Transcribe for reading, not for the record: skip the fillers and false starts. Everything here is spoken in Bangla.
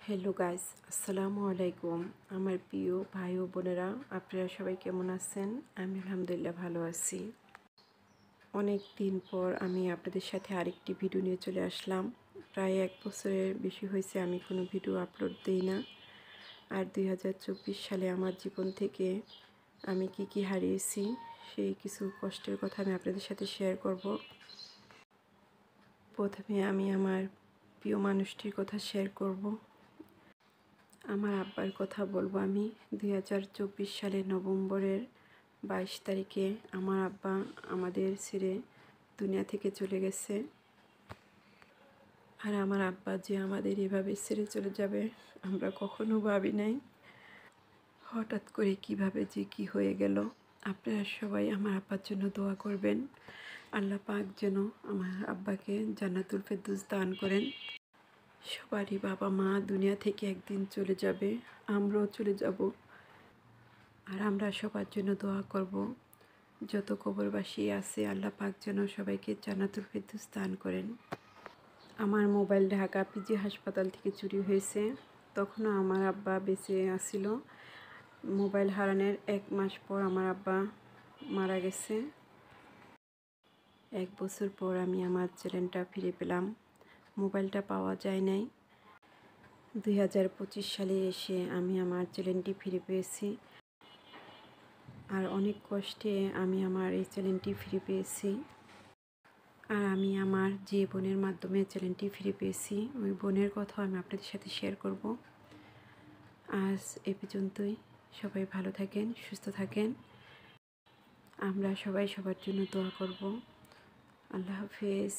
হ্যালো গাইস, আসসালামু আলাইকুম। আমার প্রিয় ভাই ও বোনেরা, আপনারা সবাই কেমন আছেন? আমি আলহামদুলিল্লাহ ভালো আছি। অনেক দিন পর আমি আপনাদের সাথে আরেকটি ভিডিও নিয়ে চলে আসলাম। প্রায় 1 বছরের বেশি হয়েছে আমি কোনো ভিডিও আপলোড দিই না। আর 2024 সালে আমার জীবন থেকে আমি কি হারিয়েছি সেই কিছু কষ্টের কথা আমি আপনাদের সাথে শেয়ার করব। প্রথমে আমি আমার প্রিয় মানুষটির কথা শেয়ার করব। আমার আব্বার কথা বলবো আমি। 2024 সালের নভেম্বরের 22 তারিখে আমার আব্বা আমাদের ছেড়ে দুনিয়া থেকে চলে গেছে। আর আমার আব্বা যে আমাদের এভাবে ছেড়ে চলে যাবে আমরা কখনো ভাবি নাই। হঠাৎ করে কিভাবে যে কি হয়ে গেল। আপনারা সবাই আমার আব্বার জন্য দোয়া করবেন। আল্লাহ পাক যেন আমার আব্বাকে জান্নাতুল ফেরদৌস দান করেন। সবারই বাবা মা দুনিয়া থেকে একদিন চলে যাবে, আমরাও চলে যাব। আর আমরা সবার জন্য দোয়া করব। যত কবরবাসী আছে আল্লাহ পাক যেন সবাইকে জান্নাতুল ফেরদৌস দান করেন। আমার মোবাইল ঢাকা পিজি হাসপাতাল থেকে চুরি হয়েছে। তখনও আমার আব্বা বেঁচে আছিল। মোবাইল হারানোর 1 মাস পর আমার আব্বা মারা গেছে। 1 বছর পর আমি আমার চ্যানেলটা ফিরে পেলাম। মোবাইলটা পাওয়া যায় নাই। 2025 সালে এসে আমি আমার চ্যানেলটি ফিরে পেয়েছি। আর অনেক কষ্টে আমি আমার এই চ্যানেলটি ফিরে পেয়েছি। আর আমি আমার যে বোনের মাধ্যমে চ্যানেলটি ফিরে পেয়েছি ওই বোনের কথাও আমি আপনাদের সাথে শেয়ার করব। আজ এ পর্যন্তই। সবাই ভালো থাকেন, সুস্থ থাকেন। আমরা সবাই সবার জন্য দোয়া করব। আল্লাহ হাফেজ।